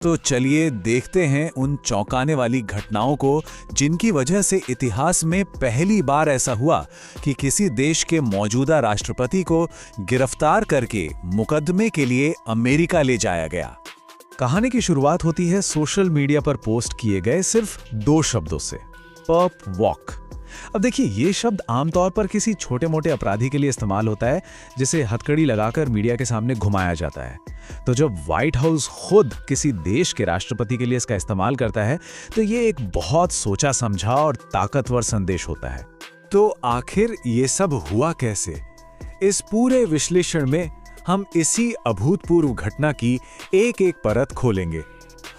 तो चलिए देखते हैं उन चौंकाने वाली घटनाओं को जिनकी वजह से इतिहास में पहली बार ऐसा हुआ कि किसी देश के मौजूदा राष्ट्रपति को गिरफ्तार करके मुकदमे के लिए अमेरिका ले जाया गया। कहानी की शुरुआत होती है सोशल मीडिया पर पोस्ट किए गए सिर्फ 2 शब्दों से, पर्प वॉक। अब देखिए, ये शब्द आमतौर पर किसी छोटे मोटे अपराधी के लिए इस्तेमाल होता है जिसे हथकड़ी लगाकर मीडिया के सामने घुमाया जाता है। तो जब व्हाइट हाउस खुद किसी देश के राष्ट्रपति के लिए इसका इस्तेमाल करता है तो ये एक बहुत सोचा समझा और ताकतवर संदेश होता है। तो आखिर ये सब हुआ कैसे? इस पूरे विश्लेषण में हम इसी अभूतपूर्व घटना की एक-एक परत खोलेंगे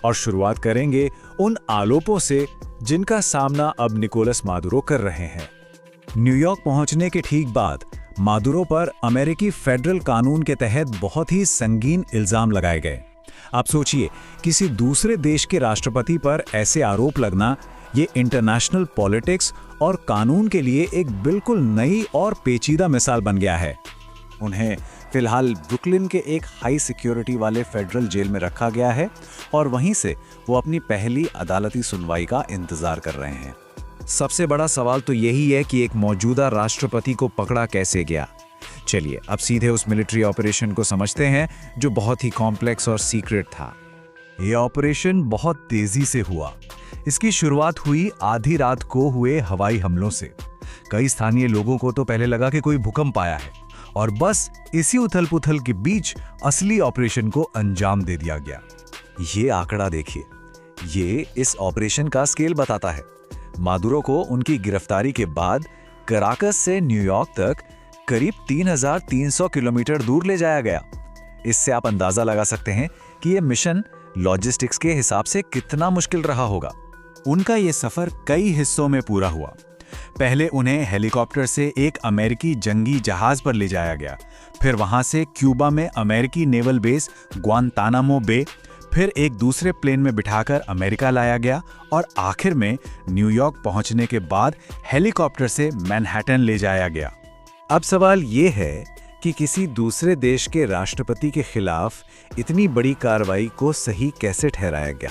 और शुरुआत करेंगे उन आरोपों से जिनका सामना अब निकोलस मादुरो कर रहे हैं। न्यूयॉर्क पहुंचने के ठीक बाद मादुरो पर अमेरिकी फेडरल कानून के तहत बहुत ही संगीन इल्जाम लगाए गए। आप सोचिए, किसी दूसरे देश के राष्ट्रपति पर ऐसे आरोप लगना, ये इंटरनेशनल पॉलिटिक्स और कानून के लिए एक बिल्कुल नई और पेचीदा मिसाल बन गया है। उन्हें फिलहाल ब्रुकलिन के एक हाई सिक्योरिटी वाले फेडरल जेल में रखा गया है और वहीं से वो अपनी पहली अदालती सुनवाई का इंतजार कर रहे हैं। सबसे बड़ा सवाल तो यही है कि एक मौजूदा राष्ट्रपति को पकड़ा कैसे गया। चलिए अब सीधे उस मिलिट्री ऑपरेशन को समझते हैं जो बहुत ही कॉम्प्लेक्स और सीक्रेट था। ये ऑपरेशन बहुत तेजी से हुआ। इसकी शुरुआत हुई आधी रात को हुए हवाई हमलों से। कई स्थानीय लोगों को तो पहले लगा कि कोई भूकंप आया है और बस इसी उथल-पुथल के बीच असली ऑपरेशन को अंजाम दे दिया गया। ये आंकड़ा देखिए, ये इस ऑपरेशन का स्केल बताता है। मादुरो को उनकी गिरफ्तारी के बाद कराकस से न्यूयॉर्क तक करीब 3,300 किलोमीटर दूर ले जाया गया। इससे आप अंदाजा लगा सकते हैं कि यह मिशन लॉजिस्टिक्स के हिसाब से कितना मुश्किल रहा होगा। उनका यह सफर कई हिस्सों में पूरा हुआ। पहले उन्हें हेलीकॉप्टर से एक अमेरिकी जंगी जहाज पर ले जाया गया, फिर वहां से क्यूबा में अमेरिकी नेवल बेस ग्वांतानामो बे, फिर एक दूसरे प्लेन में बिठाकर अमेरिका लाया गया और आखिर में न्यूयॉर्क पहुंचने के बाद हेलीकॉप्टर से मैनहट्टन ले जाया गया। अब सवाल ये है कि किसी दूसरे देश के राष्ट्रपति के खिलाफ इतनी बड़ी कार्रवाई को सही कैसे ठहराया गया।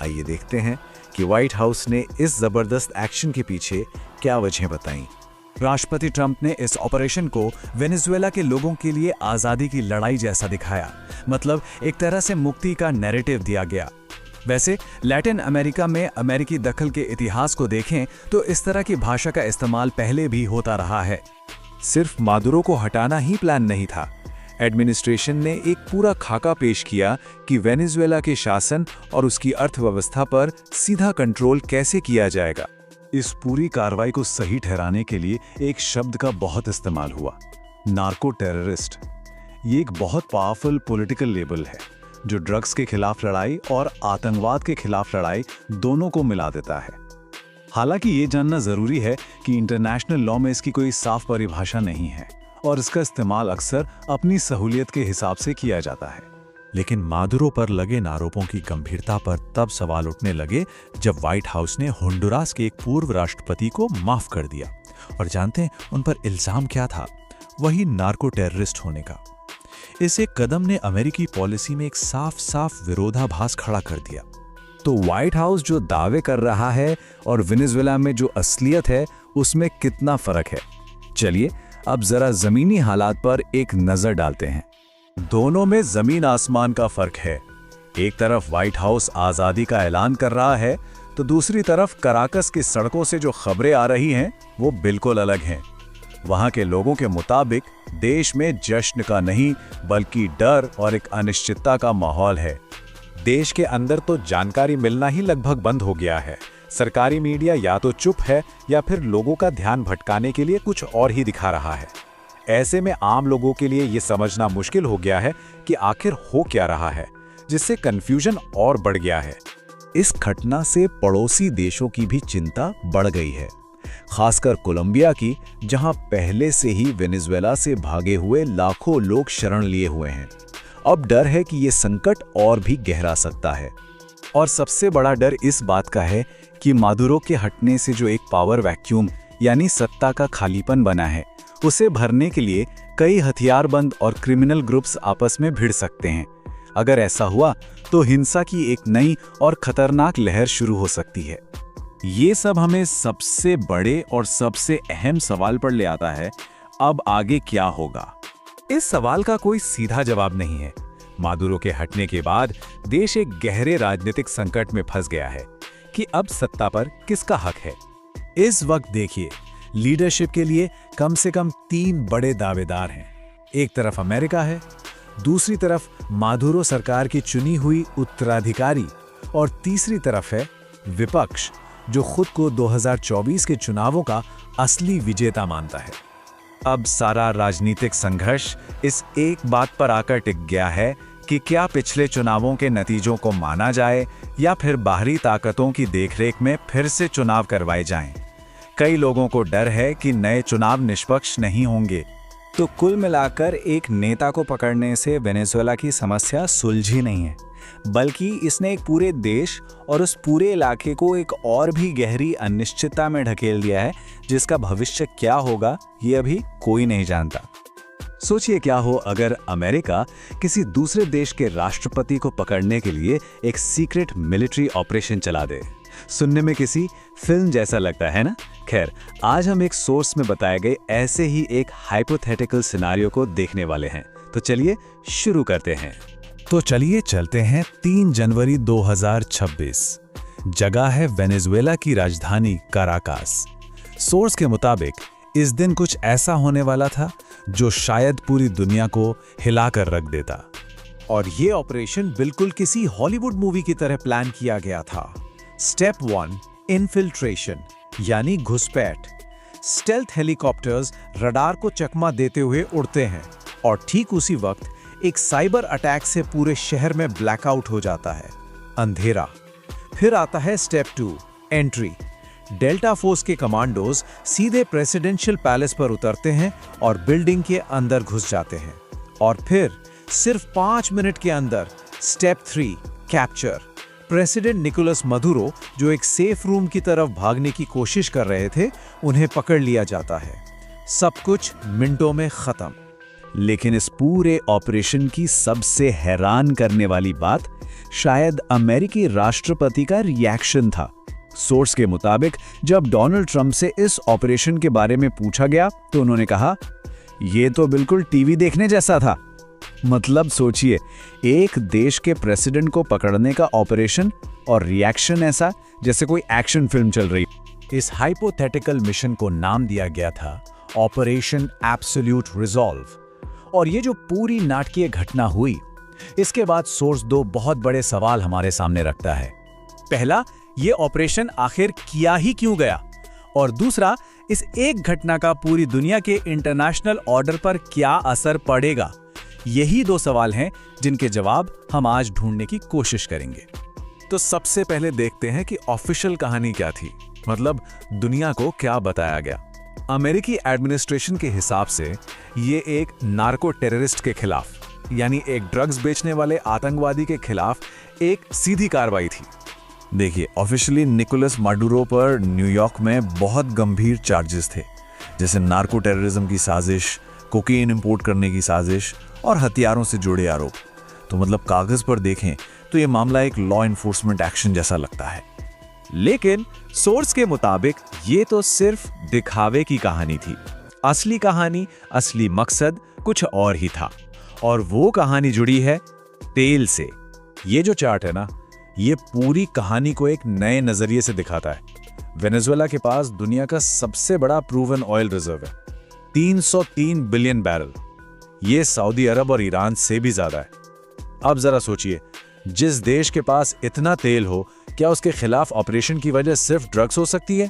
आइए देखते हैं कि व्हाइट हाउस ने इस जबरदस्त एक्शन के पीछे क्या वजह बताई। राष्ट्रपति ट्रंप ने इस ऑपरेशन को वेनेजुएला के लोगों के लिए आज़ादी की लड़ाई जैसा दिखाया, मतलब एक तरह से मुक्ति का नैरेटिव दिया गया। वैसे लैटिन अमेरिका में अमेरिकी दखल के इतिहास को देखें तो इस तरह की भाषा का इस्तेमाल पहले भी होता रहा है। सिर्फ मादुरो को हटाना ही प्लान नहीं था। एडमिनिस्ट्रेशन ने एक पूरा खाका पेश किया कि वेनेजुएला के शासन और उसकी अर्थव्यवस्था पर सीधा कंट्रोल कैसे किया जाएगा। इस पूरी कार्रवाई को सही ठहराने के लिए एक शब्द का बहुत इस्तेमाल हुआ, नार्को टेररिस्ट। ये एक बहुत पावरफुल पॉलिटिकल लेबल है जो ड्रग्स के खिलाफ लड़ाई और आतंकवाद के खिलाफ लड़ाई दोनों को मिला देता है। हालांकि ये जानना जरूरी है कि इंटरनेशनल लॉ में इसकी कोई साफ परिभाषा नहीं है और इसका इस्तेमाल अक्सर अपनी सहूलियत के हिसाब से किया जाता है। लेकिन मादुरो पर लगे इन आरोपों की गंभीरता पर तब सवाल उठने लगे जब व्हाइट हाउस ने होंडुरास के एक पूर्व राष्ट्रपति को माफ कर दिया। और जानते हैं उन पर इल्जाम क्या था? वही नार्को टेररिस्ट होने का। इस एक कदम ने अमेरिकी पॉलिसी में एक साफ साफ विरोधाभास खड़ा कर दिया। तो व्हाइट हाउस जो दावे कर रहा है और वेनेजुएला में जो असलियत है उसमें कितना फर्क है? चलिए अब जरा जमीनी हालात पर एक नजर डालते हैं। दोनों में जमीन आसमान का फर्क है। एक तरफ व्हाइट हाउस आजादी का ऐलान कर रहा है तो दूसरी तरफ कराकस की सड़कों से जो खबरें आ रही हैं वो बिल्कुल अलग हैं। वहां के लोगों के मुताबिक देश में जश्न का नहीं बल्कि डर और एक अनिश्चितता का माहौल है। देश के अंदर तो जानकारी मिलना ही लगभग बंद हो गया है। सरकारी मीडिया या तो चुप है या फिर लोगों का ध्यान भटकाने के लिए कुछ और ही दिखा रहा है। ऐसे में आम लोगों के लिए ये समझना मुश्किल हो गया है कि आखिर हो क्या रहा है, जिससे कंफ्यूजन और बढ़ गया है। इस घटना से पड़ोसी देशों की भी चिंता बढ़ गई है, खासकर कोलंबिया की, जहां पहले से ही वेनेजुएला से भागे हुए लाखों लोग शरण लिए हुए हैं। अब डर है कि ये संकट और भी गहरा सकता है। और सबसे बड़ा डर इस बात का है कि मादुरो के हटने से जो एक पावर वैक्यूम यानी सत्ता का खालीपन बना है, उसे भरने के लिए कई हथियारबंद और क्रिमिनल ग्रुप्स आपस में भिड़ सकते हैं। अगर ऐसा हुआ तो हिंसा की एक नई और खतरनाक लहर शुरू हो सकती है। ये सब हमें सबसे बड़े और सबसे अहम सवाल पर ले आता है, अब आगे क्या होगा? इस सवाल का कोई सीधा जवाब नहीं है। मादुरो के हटने के बाद देश एक गहरे राजनीतिक संकट में फंस गया है कि अब सत्ता पर किसका हक है। इस वक्त देखिए, लीडरशिप के लिए कम से कम 3 बड़े दावेदार हैं। एक तरफ अमेरिका है, दूसरी तरफ मादुरो सरकार की चुनी हुई उत्तराधिकारी और तीसरी तरफ है विपक्ष, जो खुद को 2024 के चुनावों का असली विजेता मानता है। अब सारा राजनीतिक संघर्ष इस एक बात पर आकर टिक गया है कि क्या पिछले चुनावों के नतीजों को माना जाए या फिर बाहरी ताकतों की देखरेख में फिर से चुनाव करवाए जाएं। कई लोगों को डर है कि नए चुनाव निष्पक्ष नहीं होंगे। तो कुल मिलाकर एक नेता को पकड़ने से वेनेजुएला की समस्या सुलझी नहीं है, बल्कि इसने एक पूरे देश और उस पूरे इलाके को एक और भी गहरी अनिश्चितता में ढकेल दिया है, जिसका भविष्य क्या होगा ये अभी कोई नहीं जानता। सोचिए क्या हो अगर अमेरिका किसी दूसरे देश के राष्ट्रपति को पकड़ने के लिए एक सीक्रेट मिलिट्री ऑपरेशन चला दे। सुनने में किसी फिल्म जैसा लगता है ना? खैर, आज हम एक सोर्स में बताए गए ऐसे ही एक हाइपोथेटिकल सिनेरियो को देखने वाले हैं। तो चलिए शुरू करते हैं। तो चलिए चलते हैं 3 जनवरी 2026। जगह है वेनेजुएला की राजधानी काराकास। सोर्स के मुताबिक इस दिन कुछ ऐसा होने वाला था जो शायद पूरी दुनिया को हिलाकर रख देता। और ये ऑपरेशन बिल्कुल किसी हॉलीवुड मूवी की तरह प्लान किया गया था। स्टेप 1, इन्फिल्ट्रेशन यानी घुसपैठ। स्टेल्थ हेलीकॉप्टर्स रडार को चकमा देते हुए उड़ते हैं और ठीक उसी वक्त एक साइबर अटैक से पूरे शहर में ब्लैकआउट हो जाता है, अंधेरा। फिर आता है स्टेप 2, एंट्री। डेल्टा फोर्स के कमांडोज सीधे प्रेसिडेंशियल पैलेस पर उतरते हैं और बिल्डिंग के अंदर घुस जाते हैं। और फिर सिर्फ 5 मिनट के अंदर step 3, capture. President Nicolas Maduro, जो एक सेफ रूम की तरफ भागने की कोशिश कर रहे थे, उन्हें पकड़ लिया जाता है। सब कुछ मिनटों में खत्म। लेकिन इस पूरे ऑपरेशन की सबसे हैरान करने वाली बात शायद अमेरिकी राष्ट्रपति का रिएक्शन था। सोर्स के मुताबिक जब डोनाल्ड ट्रंप से इस ऑपरेशन के बारे में पूछा गया तो उन्होंने कहा, यह तो बिल्कुल टीवी देखने जैसा था। मतलब सोचिए, एक देश के प्रेसिडेंट को पकड़ने का ऑपरेशन और रिएक्शन ऐसा जैसे कोई एक्शन फिल्म चल रही। इस हाइपोथेटिकल मिशन को नाम दिया गया था ऑपरेशन एब्सोल्यूट रिजॉल्व। और ये जो पूरी नाटकीय घटना हुई, इसके बाद सोर्स 2 बहुत बड़े सवाल हमारे सामने रखता है। पहला, ये ऑपरेशन आखिर किया ही क्यों गया? और दूसरा, इस एक घटना का पूरी दुनिया के इंटरनेशनल ऑर्डर पर क्या असर पड़ेगा? यही 2 सवाल हैं जिनके जवाब हम आज ढूंढने की कोशिश करेंगे। तो सबसे पहले देखते हैं कि ऑफिशियल कहानी क्या थी, मतलब दुनिया को क्या बताया गया। अमेरिकी एडमिनिस्ट्रेशन के हिसाब से ये एक नार्को टेररिस्ट के खिलाफ, यानी एक ड्रग्स बेचने वाले आतंकवादी के खिलाफ एक सीधी कार्रवाई थी। देखिए, ऑफिशियली निकोलस माडुरो पर न्यूयॉर्क में बहुत गंभीर चार्जेस थे, जैसे नार्को टेररिज्म की साजिश, कोकीन इंपोर्ट करने की साजिश और हथियारों से जुड़े आरोप। तो मतलब कागज पर देखें तो ये मामला एक लॉ एनफोर्समेंट एक्शन जैसा लगता है। लेकिन सोर्स के मुताबिक ये तो सिर्फ दिखावे की कहानी थी। असली कहानी, असली मकसद कुछ और ही था। और वो कहानी जुड़ी है तेल से। ये जो चार्ट है ना, ये पूरी कहानी को एक नए नजरिए से दिखाता है। वेनेजुएला के पास दुनिया का सबसे बड़ा प्रूवन ऑयल रिजर्व है, 303 बिलियन बैरल। ये सऊदी अरब और ईरान से भी ज्यादा है। अब जरा सोचिए, जिस देश के पास इतना तेल हो, क्या उसके खिलाफ ऑपरेशन की वजह सिर्फ ड्रग्स हो सकती है?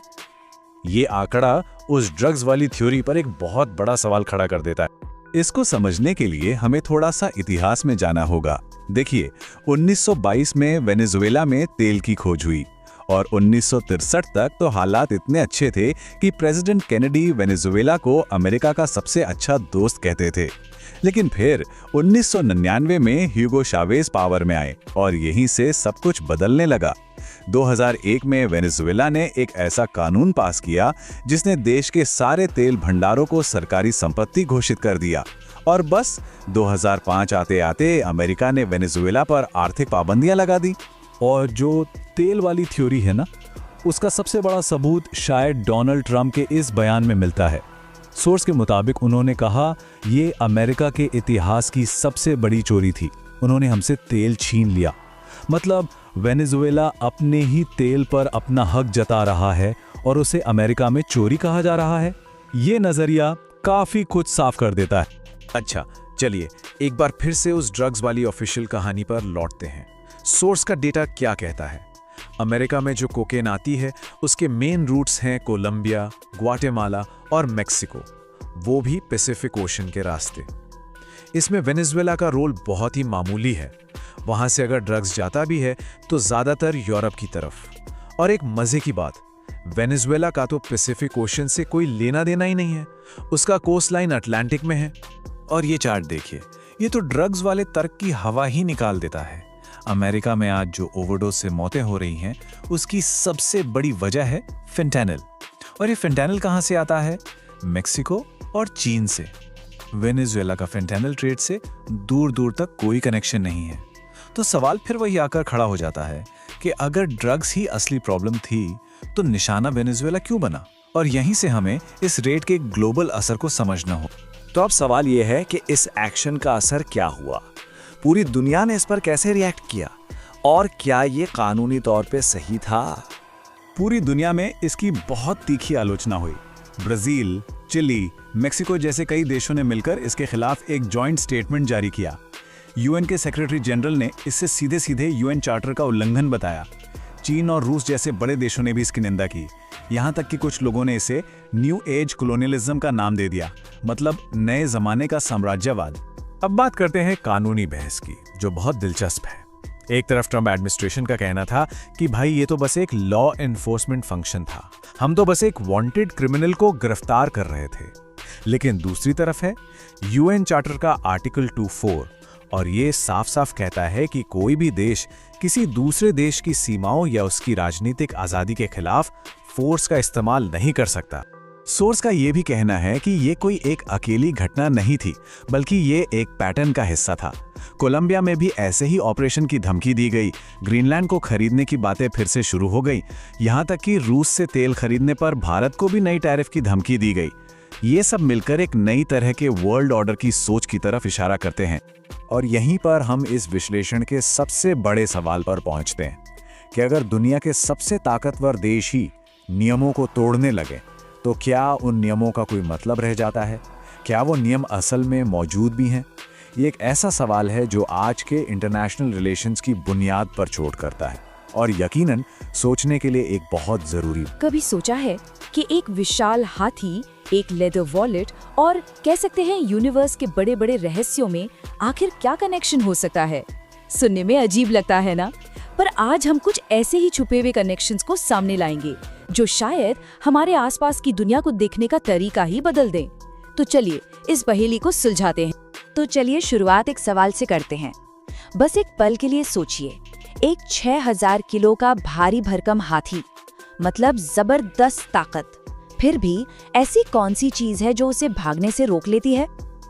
ये आंकड़ा उस ड्रग्स वाली थ्योरी पर एक बहुत बड़ा सवाल खड़ा कर देता है। इसको समझने के लिए हमें थोड़ा सा इतिहास में जाना होगा। देखिए, 1922 में वेनेजुएला में तेल की खोज हुई और 1963 तक तो हालात इतने अच्छे थे कि प्रेसिडेंट केनेडी वेनेजुएला को अमेरिका का सबसे अच्छा दोस्त कहते थे। लेकिन फिर 1999 में ह्यूगो चावेज पावर में आए और यहीं से सब कुछ बदलने लगा। 2001 में वेनेजुएला ने एक ऐसा कानून पास किया जिसने देश के सारे तेल भंडारों को सरकारी संपत्ति घोषित कर दिया। और बस 2005 आते आते अमेरिका ने वेनेजुएला पर आर्थिक पाबंदियां लगा दी। और जो तेल वाली थ्योरी है ना, उसका सबसे बड़ा सबूत शायद डोनाल्ड ट्रंप के इस बयान में मिलता है। सोर्स के मुताबिक उन्होंने कहा, ये अमेरिका के इतिहास की सबसे बड़ी चोरी थी। उन्होंने हमसे तेल छीन लिया। मतलब वेनेजुएला अपने ही तेल पर अपना हक जता रहा है और उसे अमेरिका में चोरी कहा जा रहा है। ये नजरिया काफी कुछ साफ कर देता है। अच्छा, चलिए एक बार फिर से उस ड्रग्स वाली ऑफिशियल कहानी पर लौटते हैं। सोर्स का डेटा क्या कहता है? अमेरिका में जो कोकेन आती है उसके मेन रूट्स हैं कोलंबिया, ग्वाटेमाला और मेक्सिको, वो भी पैसिफिक ओशन के रास्ते। इसमें वेनेजुएला का रोल बहुत ही मामूली है। वहां से अगर ड्रग्स जाता भी है तो ज्यादातर यूरोप की तरफ। और एक मजे की बात, वेनेजुएला का तो पैसिफिक ओशन से कोई लेना देना ही नहीं है, उसका कोस्ट लाइन अटलांटिक में है। और ये चार्ट देखिए, ये तो ड्रग्स वाले तर्क की हवा ही निकाल देता है। अमेरिका में आज जो ओवरडोज से मौतें हो रही हैं, उसकी सबसे बड़ी वजह है फेंटेनिल। और ये फेंटेनिल कहाँ से आता है? मेक्सिको और चीन से। वेनेजुएला का फेंटेनिल ट्रेड से दूर दूर तक कोई कनेक्शन नहीं है। तो सवाल फिर वही आकर खड़ा हो जाता है कि अगर ड्रग्स ही असली प्रॉब्लम थी तो निशाना वेनेजुएला क्यों बना? और यहीं से हमें इस रेड के ग्लोबल असर को समझना हो। तो अब सवाल यह है कि इस एक्शन का असर क्या हुआ? पूरी दुनिया ने इस पर कैसे रिएक्ट किया? और क्या ये कानूनी तौर पे सही था? पूरी दुनिया में इसकी बहुत तीखी आलोचना हुई। ब्राजील, चिली, मेक्सिको जैसे कई देशों ने मिलकर इसके खिलाफ एक जॉइंट स्टेटमेंट जारी किया। यूएन के सेक्रेटरी जनरल ने इसे सीधे सीधे यूएन चार्टर का उल्लंघन बताया। चीन और रूस जैसे बड़े देशों ने भी इसकी निंदा की। यहाँ तक कि कुछ लोगों ने इसे न्यू एज कोलोनियलिज्म का नाम दे दिया, मतलब नए जमाने का साम्राज्यवाद। अब बात करते हैं कानूनी बहस की, जो बहुत दिलचस्प है। एक तरफ ट्रंप एडमिनिस्ट्रेशन का कहना था कि भाई ये तो बस एक लॉ एनफोर्समेंट फंक्शन था, हम तो बस एक वांटेड क्रिमिनल को गिरफ्तार कर रहे थे। लेकिन दूसरी तरफ है यूएन चार्टर का आर्टिकल 24, और ये साफ साफ कहता है कि कोई भी देश किसी दूसरे देश की सीमाओं या उसकी राजनीतिक आज़ादी के खिलाफ फोर्स का इस्तेमाल नहीं कर सकता। सोर्स का ये भी कहना है कि ये कोई एक अकेली घटना नहीं थी, बल्कि ये एक पैटर्न का हिस्सा था। कोलंबिया में भी ऐसे ही ऑपरेशन की धमकी दी गई, ग्रीनलैंड को खरीदने की बातें फिर से शुरू हो गई, यहाँ तक कि रूस से तेल खरीदने पर भारत को भी नई टैरिफ की धमकी दी गई। ये सब मिलकर एक नई तरह के वर्ल्ड ऑर्डर की सोच की तरफ इशारा करते हैं। और यहीं पर हम इस विश्लेषण के सबसे बड़े सवाल पर पहुंचते हैं कि अगर दुनिया के सबसे ताकतवर देश ही नियमों को तोड़ने लगे तो क्या उन नियमों का कोई मतलब रह जाता है? क्या वो नियम असल में मौजूद भी हैं? ये एक ऐसा सवाल है जो आज के इंटरनेशनल रिलेशंस की बुनियाद पर चोट करता है और यकीनन सोचने के लिए एक बहुत जरूरी। कभी सोचा है कि एक विशाल हाथी, एक लेदर वॉलेट और कह सकते हैं यूनिवर्स के बड़े बड़े रहस्यों में आखिर क्या कनेक्शन हो सकता है? सुनने में अजीब लगता है ना, पर आज हम कुछ ऐसे ही छुपे हुए कनेक्शंस को सामने लाएंगे जो शायद हमारे आसपास की दुनिया को देखने का तरीका ही बदल दें। तो चलिए इस पहेली को सुलझाते हैं। तो चलिए शुरुआत एक सवाल से करते हैं। बस एक पल के लिए सोचिए, एक 6000 किलो का भारी भरकम हाथी, मतलब जबरदस्त ताकत, फिर भी ऐसी कौन सी चीज है जो उसे भागने से रोक लेती है?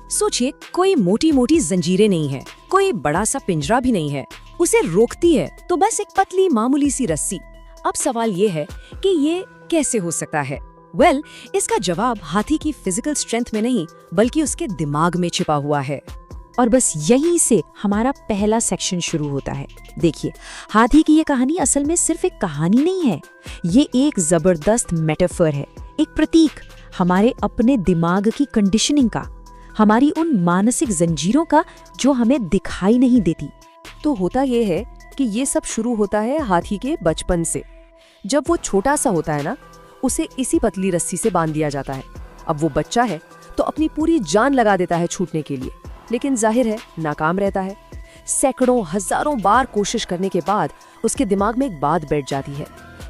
सोचिए, कोई मोटी मोटी जंजीरें नहीं है, कोई बड़ा सा पिंजरा भी नहीं है, उसे रोकती है तो बस एक पतली मामूली सी रस्सी। अब सवाल ये है कि ये कैसे हो सकता है? वेल, इसका जवाब हाथी की फिजिकल स्ट्रेंथ में नहीं बल्कि उसके दिमाग में छिपा हुआ है। और बस यहीं से हमारा पहला सेक्शन शुरू होता है। देखिए, हाथी की ये कहानी असल में सिर्फ एक कहानी नहीं है, ये एक जबरदस्त मेटाफर है, एक प्रतीक हमारे अपने दिमाग की कंडीशनिंग का, हमारी उन मानसिक जंजीरों का जो हमें दिखाई नहीं देती। तो होता ये है कि ये सब शुरू होता है हाथी के बचपन से। जब वो छोटा सा होता है ना, उसे इसी पतली रस्सी से बांध दिया जाता है। अब वो बच्चा है तो अपनी पूरी जान लगा देता है छूटने के लिए, लेकिन जाहिर है नाकाम रहता है। सैकड़ों हजारों बार कोशिश करने के बाद उसके दिमाग में एक बात बैठ जाती है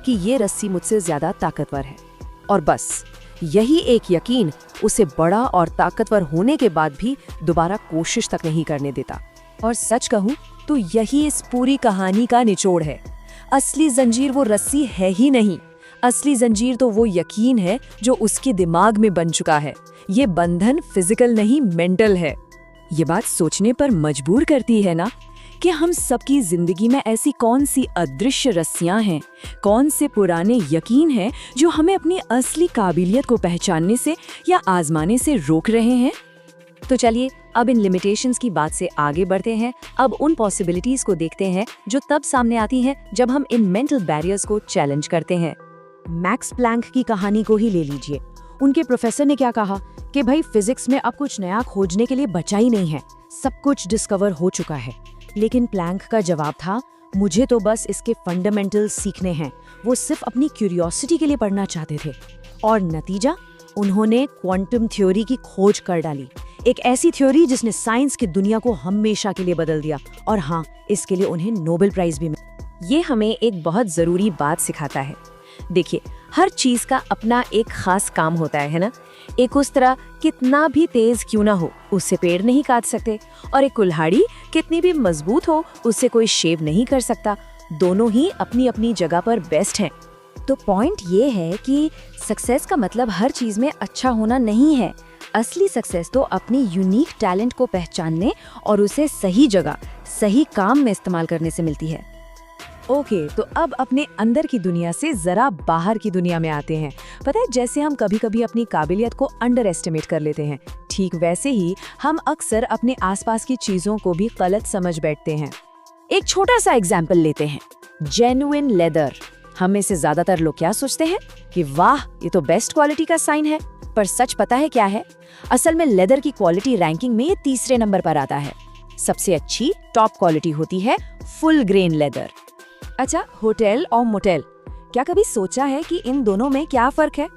कि ये रस्सी मुझसे ज्यादा ताकतवर है। और बस यही एक यकीन उसे बड़ा और ताकतवर होने के बाद भी दोबारा कोशिश तक नहीं करने देता। और सच कहूं तो यही इस पूरी कहानी का निचोड़ है। असली जंजीर वो रस्सी है ही नहीं। असली जंजीर तो वो यकीन है जो उसके दिमाग में बन चुका है। ये बंधन फिजिकल नहीं, मेंटल है। ये बात सोचने पर मजबूर करती है ना कि हम सबकी जिंदगी में ऐसी कौन सी अदृश्य रस्सियां हैं, कौन से पुराने यकीन हैं जो हमें अपनी असली काबिलियत को पहचानने से या आजमाने से रोक रहे हैं। तो चलिए अब इन लिमिटेशंस की बात से आगे बढ़ते हैं। अब उन पॉसिबिलिटीज को देखते हैं जो तब सामने आती हैं जब हम इन मेंटल बैरियर्स को चैलेंज करते हैं। मैक्स प्लैंक की कहानी को ही ले लीजिए। उनके प्रोफेसर ने क्या कहा कि भाई फिजिक्स में अब कुछ नया खोजने के लिए बचा ही नहीं है, सब कुछ डिस्कवर हो चुका है। लेकिन प्लैंक का जवाब था, मुझे तो बस इसके फंडामेंटल्स सीखने हैं। वो सिर्फ अपनी क्यूरियोसिटी के लिए पढ़ना चाहते थे। और नतीजा, उन्होंने क्वांटम थ्योरी की खोज कर डाली, एक ऐसी थ्योरी जिसने साइंस की दुनिया को हमेशा के लिए बदल दिया। और हाँ, इसके लिए उन्हें नोबेल प्राइज भी मिला। ये हमें एक बहुत जरूरी बात सिखाता है। देखिए, हर चीज का अपना एक खास काम होता है ना। एक उस तरह कितना भी तेज क्यों ना हो, उससे पेड़ नहीं काट सकते, और एक कुल्हाड़ी कितनी भी मजबूत हो, उससे कोई शेव नहीं कर सकता। दोनों ही अपनी अपनी जगह पर बेस्ट हैं। तो पॉइंट ये है कि सक्सेस का मतलब हर चीज में अच्छा होना नहीं है। असली सक्सेस तो अपनी यूनिक टैलेंट को पहचानने और उसे सही जगह, सही काम में इस्तेमाल करने से मिलती है। ओके, तो अब अपने अंदर की दुनिया से जरा बाहर की दुनिया में आते हैं। पता है, जैसे हम कभी कभी अपनी काबिलियत को अंडर एस्टिमेट कर लेते हैं, ठीक वैसे ही हम अक्सर अपने आसपास की चीजों को भी गलत समझ बैठते हैं। एक छोटा सा एग्जाम्पल लेते हैं, जेन्युइन लेदर। हम में से ज्यादातर लोग क्या सोचते हैं कि वाह, ये तो बेस्ट क्वालिटी का साइन है। पर सच पता है क्या है? असल में लेदर की क्वालिटी रैंकिंग में ये तीसरे नंबर पर आता है। सबसे अच्छी टॉप क्वालिटी होती है फुल ग्रेन लेदर। अच्छा, होटल और मोटेल, क्या कभी सोचा है कि इन दोनों में क्या फर्क है?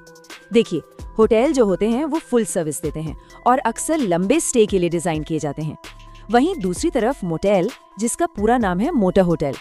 देखिए, होटल जो होते हैं वो फुल सर्विस देते हैं और अक्सर लंबे स्टे के लिए डिजाइन किए जाते हैं। वहीं दूसरी तरफ मोटेल, जिसका पूरा नाम है मोटर होटल,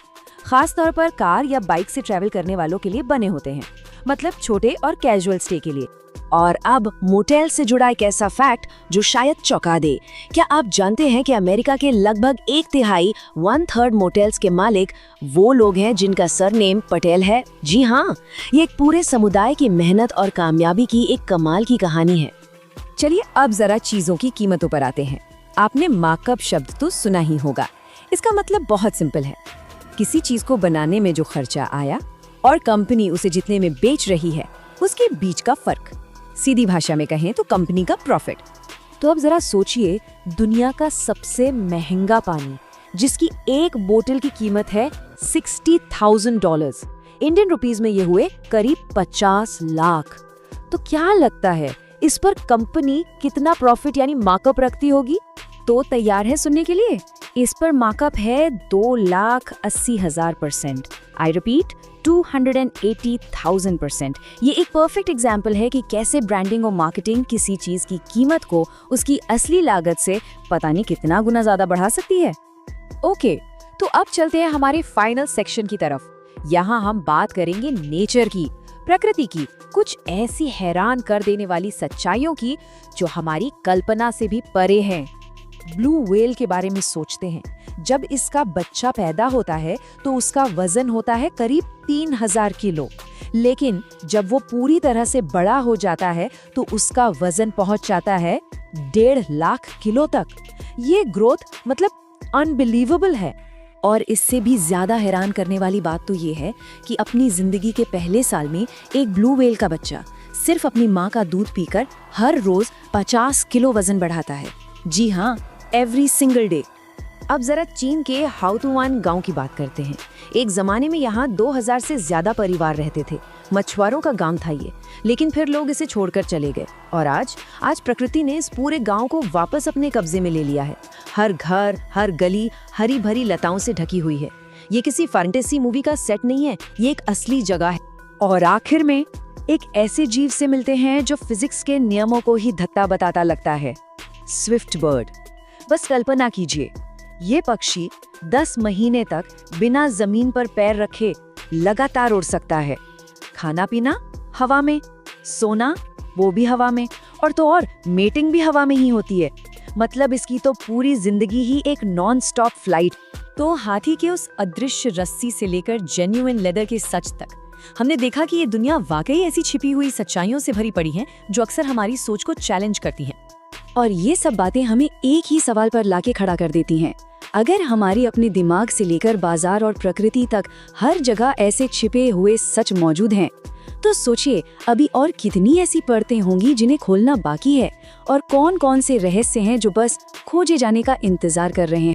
खास तौर पर कार या बाइक से ट्रैवल करने वालों के लिए बने होते हैं, मतलब छोटे और कैजुअल स्टे के लिए। और अब मोटेल से जुड़ा एक ऐसा फैक्ट जो शायद चौंका दे। क्या आप जानते हैं कि अमेरिका के लगभग 1/3 1/3 मोटेल्स के मालिक वो लोग हैं जिनका सरनेम पटेल है? जी हाँ, ये एक पूरे समुदाय की मेहनत और कामयाबी की एक कमाल की कहानी है। चलिए अब जरा चीजों की कीमतों पर आते हैं। आपने मार्कअप शब्द तो सुना ही होगा। इसका मतलब बहुत सिंपल है, किसी चीज को बनाने में जो खर्चा आया और कंपनी उसे जितने में बेच रही है उसके बीच का फर्क। सीधी भाषा में कहें तो कंपनी का प्रॉफिट। तो अब जरा सोचिए, दुनिया का सबसे महंगा पानी जिसकी एक बोतल की कीमत है $60,000, इंडियन रुपीस में ये हुए करीब 50 लाख। तो क्या लगता है इस पर कंपनी कितना प्रॉफिट यानी मार्कअप रखती होगी? तो तैयार है सुनने के लिए? इस पर मार्कअप है 2,80,000%। I repeat, 280,000%। ये एक परफेक्ट एग्जाम्पल है कि कैसे ब्रांडिंग और मार्केटिंग किसी चीज की कीमत को उसकी असली लागत से पता नहीं कितना गुना ज्यादा बढ़ा सकती है। ओके, तो अब चलते हैं हमारे फाइनल सेक्शन की तरफ। यहाँ हम बात करेंगे नेचर की, प्रकृति की, कुछ ऐसी हैरान कर देने वाली सच्चाइयों की जो हमारी कल्पना से भी परे हैं। ब्लू व्हेल के बारे में सोचते हैं। जब इसका बच्चा पैदा होता है तो उसका वजन होता है करीब 3,000 किलो, लेकिन जब वो पूरी तरह से बड़ा हो जाता है तो उसका वजन पहुंच जाता है 1.5 लाख किलो तक। ये ग्रोथ मतलब अनबिलीवेबल है। और इससे भी ज्यादा हैरान करने वाली बात तो ये है कि अपनी जिंदगी के पहले साल में एक ब्लू व्हेल का बच्चा सिर्फ अपनी माँ का दूध पीकर हर रोज 50 किलो वजन बढ़ाता है। जी हाँ, एवरी सिंगल डे। अब जरा चीन के हाउतुआन गांव की बात करते हैं। एक जमाने में यहाँ 2000 से ज्यादा परिवार रहते थे। मछुआरों का गांव था ये, लेकिन फिर लोग इसे छोड़कर चले गए और आज प्रकृति ने इस पूरे गांव को वापस अपने कब्जे में ले लिया है। हर घर, हर गली हरी भरी लताओं से ढकी हुई है। ये किसी फैंटेसी मूवी का सेट नहीं है, ये एक असली जगह है। और आखिर में एक ऐसे जीव से मिलते हैं जो फिजिक्स के नियमों को ही धत्ता बताता लगता है, स्विफ्ट बर्ड। बस कल्पना कीजिए, ये पक्षी 10 महीने तक बिना जमीन पर पैर रखे लगातार उड़ सकता है। खाना पीना हवा में, सोना वो भी हवा में, और तो और मेटिंग भी हवा में ही होती है। मतलब इसकी तो पूरी जिंदगी ही एक नॉन स्टॉप फ्लाइट। तो हाथी के उस अदृश्य रस्सी से लेकर जेन्युइन लेदर के सच तक हमने देखा कि ये दुनिया वाकई ऐसी छिपी हुई सच्चाइयों से भरी पड़ी है जो अक्सर हमारी सोच को चैलेंज करती हैं। और ये सब बातें हमें एक ही सवाल पर लाके खड़ा कर देती हैं। अगर हमारी अपने दिमाग से लेकर बाजार और प्रकृति तक हर जगह ऐसे छिपे हुए सच मौजूद हैं, तो सोचिए अभी और कितनी ऐसी परतें होंगी जिन्हें खोलना बाकी है, और कौन कौन से रहस्य हैं जो बस खोजे जाने का इंतजार कर रहे हैं।